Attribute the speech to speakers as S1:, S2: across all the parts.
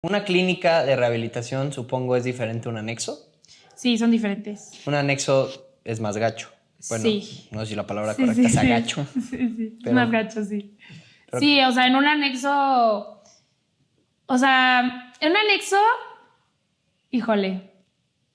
S1: Una clínica de rehabilitación, supongo, es diferente a un anexo.
S2: Sí, son diferentes.
S1: Un anexo es más gacho. Bueno,
S2: Sí.
S1: no sé si la palabra
S2: Sí,
S1: correcta
S2: sí,
S1: es
S2: sí.
S1: agacho.
S2: Sí, sí. Es
S1: Pero,
S2: más gacho, sí.
S1: pero
S2: Sí, o sea, en un anexo. O sea, en un anexo. Híjole.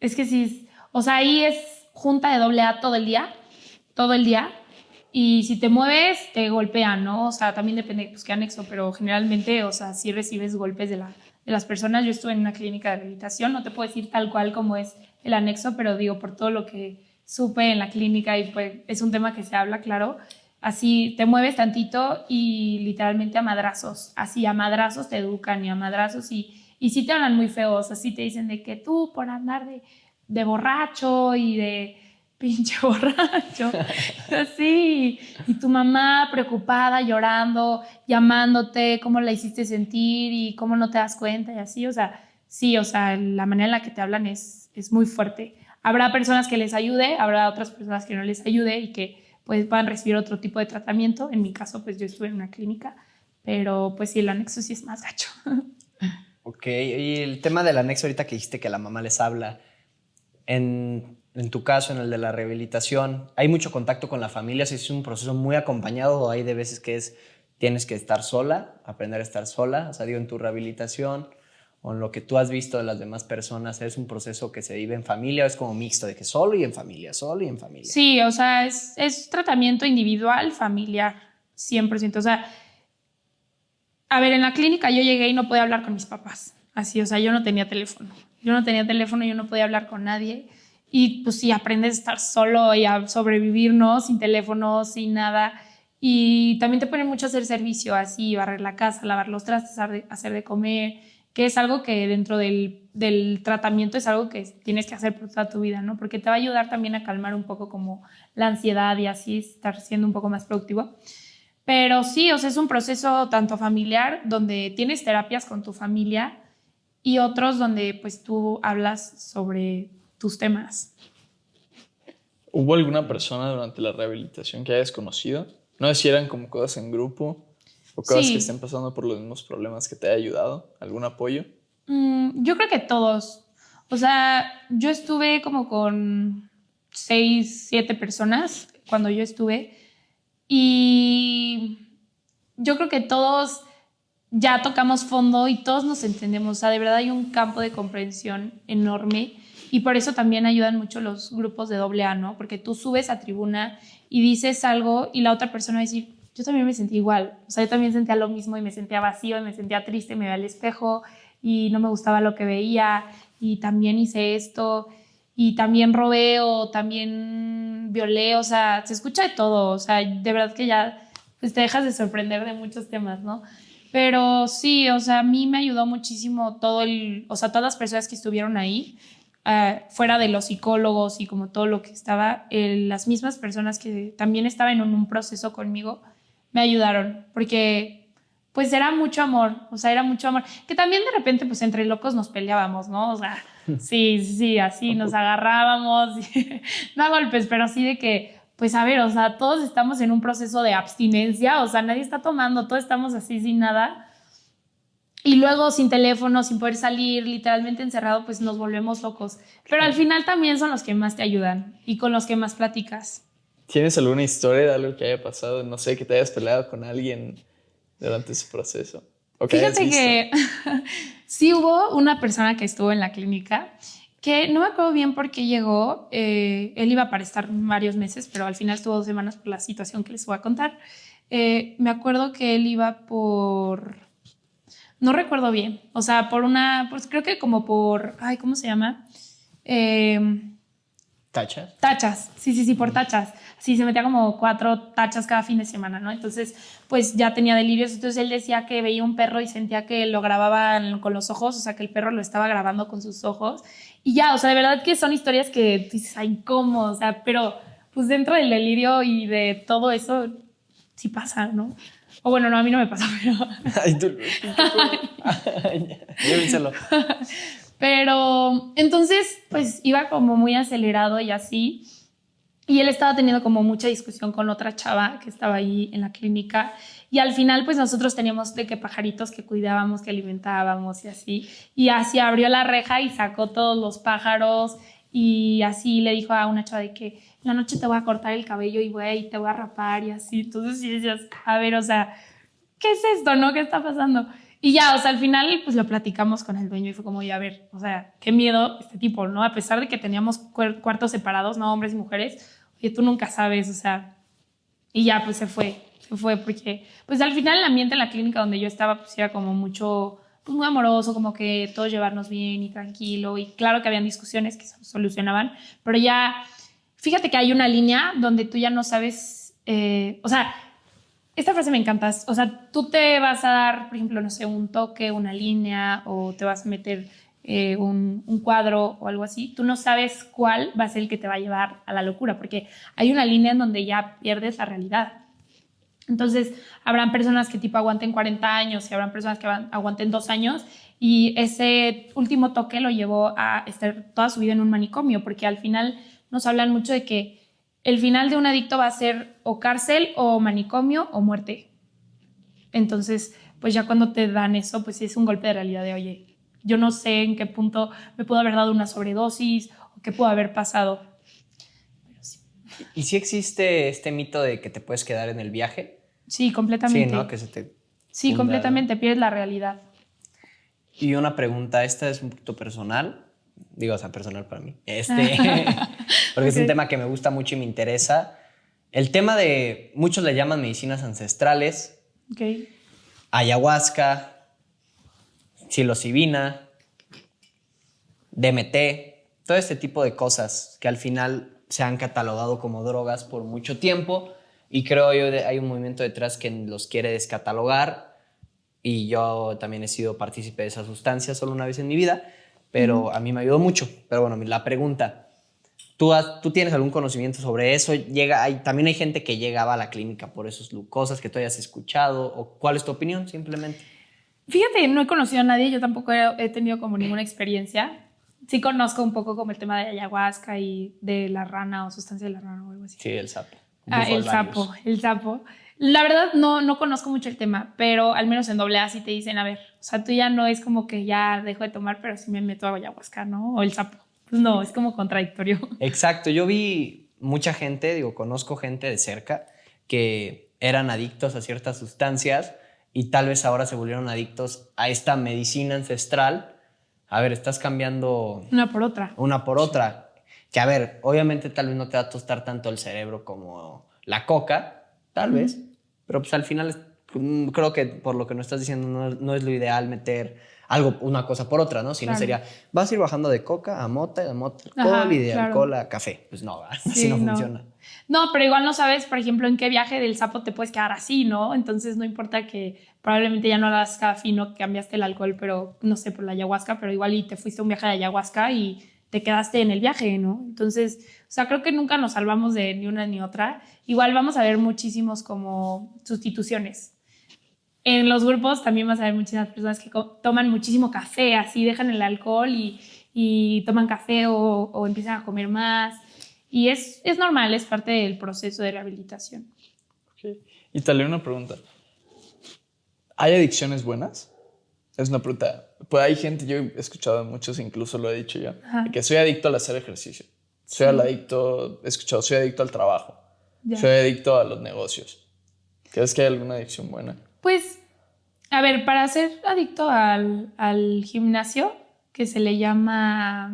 S2: Es que sí. O sea, ahí es junta de doble A todo el día. Todo el día. Y si te mueves, te golpean, ¿no? O sea, también depende, pues, qué anexo, pero generalmente, o sea, sí recibes golpes de las personas. Yo estuve en una clínica de rehabilitación, no te puedo decir tal cual como es el anexo, pero digo, por todo lo que supe en la clínica y pues es un tema que se habla, claro. Así te mueves tantito y literalmente a madrazos, así a madrazos te educan y a madrazos y sí te hablan muy feos, así te dicen de que tú por andar de borracho y de pinche borracho, así, y tu mamá preocupada, llorando, llamándote, cómo la hiciste sentir y cómo no te das cuenta y así, o sea, sí, o sea, la manera en la que te hablan es muy fuerte. Habrá personas que les ayude, habrá otras personas que no les ayude y que pues van a recibir otro tipo de tratamiento. En mi caso, pues yo estuve en una clínica, pero pues sí, el anexo sí es más gacho.
S1: ok, y el tema del anexo ahorita que dijiste que la mamá les habla, en tu caso, en el de la rehabilitación, ¿hay mucho contacto con la familia? ¿Si es un proceso muy acompañado o hay de veces que tienes que estar sola, aprender a estar sola? O sea, digo, en tu rehabilitación o en lo que tú has visto de las demás personas, ¿es un proceso que se vive en familia o es como mixto, de que solo y en familia, solo y en familia?
S2: Sí, o sea, es tratamiento individual, familiar, 100%. O sea, a ver, en la clínica yo llegué y no podía hablar con mis papás. Así, o sea, yo no tenía teléfono. Yo no tenía teléfono, yo no podía hablar con nadie. Y pues sí, aprendes a estar solo y a sobrevivir, ¿no? Sin teléfono, sin nada. Y también te ponen mucho a hacer servicio, así, barrer la casa, lavar los trastes, hacer de comer, que es algo que dentro del tratamiento es algo que tienes que hacer por toda tu vida, ¿no? Porque te va a ayudar también a calmar un poco como la ansiedad y así estar siendo un poco más productivo. Pero sí, o sea, es un proceso tanto familiar, donde tienes terapias con tu familia y otros donde pues tú hablas sobre tus temas.
S3: ¿Hubo alguna persona durante la rehabilitación que hayas conocido? No sé si eran como cosas en grupo o cosas que estén
S2: Sí,
S3: pasando por los mismos problemas que te haya ayudado, algún apoyo.
S2: yo creo que todos. O sea, yo estuve como con 6, 7 personas cuando yo estuve y yo creo que todos ya tocamos fondo y todos nos entendemos. O sea, de verdad hay un campo de comprensión enorme y por eso también ayudan mucho los grupos de doble A, ¿no? Porque tú subes a tribuna y dices algo y la otra persona va a decir, yo también me sentí igual. O sea, yo también sentía lo mismo y me sentía vacío y me sentía triste, me veía al espejo y no me gustaba lo que veía y también hice esto y también robé o también violé. O sea, se escucha de todo. O sea, de verdad que ya pues, te dejas de sorprender de muchos temas, ¿no? Pero sí, o sea, a mí me ayudó muchísimo o sea, todas las personas que estuvieron ahí, fuera de los psicólogos y como todo lo que estaba, las mismas personas que también estaban en un proceso conmigo, me ayudaron, porque pues era mucho amor, o sea, era mucho amor, que también de repente pues entre locos nos peleábamos, ¿no? O sea, sí, sí, así nos agarrábamos, no a golpes, pero así de que pues a ver, o sea, todos estamos en un proceso de abstinencia, o sea, nadie está tomando, todos estamos así sin nada. Y luego sin teléfono, sin poder salir, literalmente encerrado, pues nos volvemos locos. Pero al final también son los que más te ayudan y con los que más platicas.
S3: ¿Tienes alguna historia de algo que haya pasado? No sé, que te hayas peleado con alguien durante ese proceso o que hayas
S2: Fíjate
S3: visto.
S2: que sí hubo una persona que estuvo en la clínica que no me acuerdo bien por qué llegó. Él iba para estar varios meses, pero al final estuvo 2 semanas por la situación que les voy a contar. Me acuerdo que él iba por... No recuerdo bien. O sea, pues creo que como por, ay, ¿cómo se llama? Eh,
S1: ¿Tacha?
S2: Tachas, sí, sí, sí, por tachas. Sí, se metía como 4 tachas cada fin de semana, ¿no? Entonces, pues ya tenía delirios. Entonces él decía que veía un perro y sentía que lo grababan con los ojos, o sea, que el perro lo estaba grabando con sus ojos. Y ya, o sea, de verdad que son historias que dices, ay, ¿cómo? O sea, pero pues dentro del delirio y de todo eso, sí pasa, ¿no? O bueno, no, a mí no me pasa, pero...
S1: Ay, llévenselo.
S2: Pero entonces, pues iba como muy acelerado y así. Y él estaba teniendo como mucha discusión con otra chava que estaba ahí en la clínica. Y al final, pues nosotros teníamos de que pajaritos que cuidábamos, que alimentábamos y así. Y así abrió la reja y sacó todos los pájaros. Y así le dijo a una chava de que en la noche te voy a cortar el cabello y güey, te voy a rapar y así. Entonces sí decías, a ver, o sea, ¿qué es esto, no? ¿Qué está pasando? Y ya, o sea, al final pues lo platicamos con el dueño y fue como, ya a ver, o sea, qué miedo este tipo, ¿no? A pesar de que teníamos cuartos separados, ¿no? Hombres y mujeres, oye, tú nunca sabes, o sea, y ya pues se fue porque pues al final el ambiente en la clínica donde yo estaba pues era como mucho, pues muy amoroso, como que todos llevarnos bien y tranquilo y claro que habían discusiones que se solucionaban, pero ya, fíjate que hay una línea donde tú ya no sabes, o sea, esta frase me encanta. O sea, tú te vas a dar, por ejemplo, no sé, un toque, una línea, o te vas a meter un cuadro o algo así. Tú no sabes cuál va a ser el que te va a llevar a la locura, porque hay una línea en donde ya pierdes la realidad. Entonces, habrán personas que tipo aguanten 40 años y habrán personas que aguanten 2 años y ese último toque lo llevó a estar toda su vida en un manicomio, porque al final nos hablan mucho de que el final de un adicto va a ser o cárcel o manicomio o muerte. Entonces, pues ya cuando te dan eso, pues es un golpe de realidad de, oye, yo no sé en qué punto me pudo haber dado una sobredosis o qué pudo haber pasado. Pero sí.
S1: ¿Y si existe este mito de que te puedes quedar en el viaje?
S2: Sí, completamente.
S1: Sí, ¿no? Que se te
S2: Sí,
S1: funda,
S2: completamente, pierdes la realidad.
S1: Y una pregunta, esta es un poquito personal, digo, o sea, personal para mí, porque es un
S2: Ok.
S1: tema que me gusta mucho y me interesa. El tema de, muchos le llaman medicinas ancestrales,
S2: Ok.
S1: ayahuasca, psilocibina, DMT, todo este tipo de cosas que al final se han catalogado como drogas por mucho tiempo y creo yo hay un movimiento detrás que los quiere descatalogar y yo también he sido partícipe de esa sustancia solo una vez en mi vida, pero a mí me ayudó mucho. Pero bueno, la pregunta, ¿tú tienes algún conocimiento sobre eso? También hay gente que llegaba a la clínica por esas cosas que tú hayas escuchado, o ¿cuál es tu opinión simplemente?
S2: Fíjate, no he conocido a nadie, yo tampoco he tenido como ninguna experiencia. Sí conozco un poco como el tema de ayahuasca y de la rana o sustancia de la rana o algo así.
S1: Sí, el sapo.
S2: Ah,
S1: Bufo alvarius.
S2: el sapo. La verdad no conozco mucho el tema, pero al menos en AA sí te dicen, a ver, o sea, tú ya no es como que ya dejo de tomar, pero sí me meto a ayahuasca, ¿no? O el sapo. Pues no, es como contradictorio.
S1: Exacto, yo vi mucha gente, digo, conozco gente de cerca que eran adictos a ciertas sustancias y tal vez ahora se volvieron adictos a esta medicina ancestral. A ver, estás cambiando
S2: Una por otra.
S1: una por otra. Que a ver, obviamente tal vez no te va a tostar tanto el cerebro como la coca, tal vez, pero pues al final creo que por lo que nos estás diciendo no es lo ideal meter una cosa por otra, ¿no? Si no
S2: Claro.
S1: sería, vas a ir bajando de coca a mota, de mota a alcohol
S2: Ajá,
S1: y de
S2: claro.
S1: alcohol a café. Pues no, así
S2: Sí,
S1: no
S2: no.
S1: funciona.
S2: No, pero igual no sabes, por ejemplo, en qué viaje del sapo te puedes quedar así, ¿no? Entonces no importa que probablemente ya no hagas cada fino, que cambiaste el alcohol, pero no sé, por la ayahuasca, pero igual y te fuiste a un viaje de ayahuasca y te quedaste en el viaje, ¿no? Entonces, o sea, creo que nunca nos salvamos de ni una ni otra. Igual vamos a ver muchísimos como sustituciones. En los grupos también vas a ver muchísimas personas que toman muchísimo café, así dejan el alcohol y toman café o empiezan a comer más. Y es normal, es parte del proceso de rehabilitación.
S3: Ok. Y te leo una pregunta. ¿Hay adicciones buenas? Es una pregunta. Pues hay gente, yo he escuchado a muchos, incluso lo he dicho yo,
S2: Ajá.
S3: de que soy adicto al hacer ejercicio. Soy adicto, he escuchado, soy adicto al trabajo.
S2: Ya.
S3: Soy adicto a los negocios. ¿Crees que hay alguna adicción buena?
S2: Pues, a ver, para ser adicto al gimnasio, que se le llama...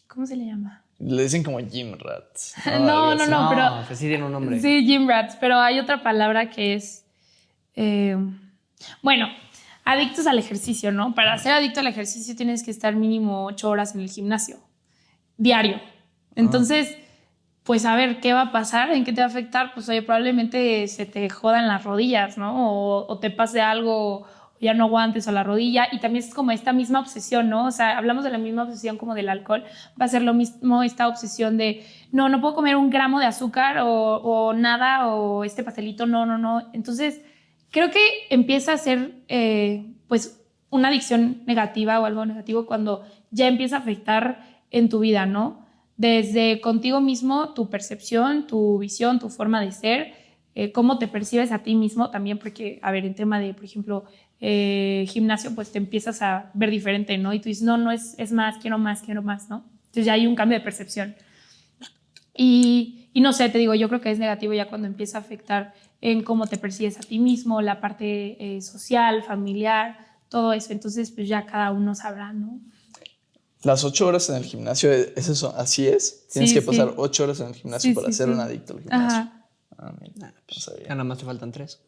S2: ¿Cómo se le llama?
S3: Le dicen como gym rats.
S2: No,
S3: Algo así.
S2: no, pero...
S1: pues sí tiene un nombre.
S2: Sí, gym rats, pero hay otra palabra que es... bueno, adictos al ejercicio, ¿no? Para ser adicto al ejercicio tienes que estar mínimo 8 horas en el gimnasio, diario. Entonces, pues a ver, ¿qué va a pasar? ¿En qué te va a afectar? Pues oye, probablemente se te jodan las rodillas, ¿no? O te pase algo, o ya no aguantes a la rodilla. Y también es como esta misma obsesión, ¿no? O sea, hablamos de la misma obsesión como del alcohol. Va a ser lo mismo esta obsesión de, no puedo comer 1 gramo de azúcar o nada, o este pastelito, no. Entonces, creo que empieza a ser, pues, una adicción negativa o algo negativo cuando ya empieza a afectar en tu vida, ¿no? desde contigo mismo, tu percepción, tu visión, tu forma de ser, cómo te percibes a ti mismo también, porque, a ver, en tema de, por ejemplo, gimnasio, pues te empiezas a ver diferente, ¿no? Y tú dices, no es más, quiero más, ¿no? Entonces ya hay un cambio de percepción. Y no sé, te digo, yo creo que es negativo ya cuando empieza a afectar en cómo te percibes a ti mismo, la parte social, familiar, todo eso. Entonces, pues ya cada uno sabrá, ¿no?
S3: Las 8 horas en el gimnasio, ¿es eso? ¿Así es? Tienes que pasar 8 horas en el gimnasio para ser un adicto al gimnasio.
S2: Ajá.
S3: Mira, pues
S1: Ya nada más te faltan 3.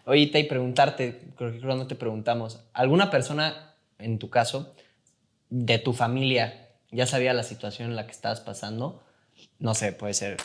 S1: Oye, y preguntarte, creo que no te preguntamos, ¿alguna persona, en tu caso, de tu familia, ya sabía la situación en la que estabas pasando? No sé, puede ser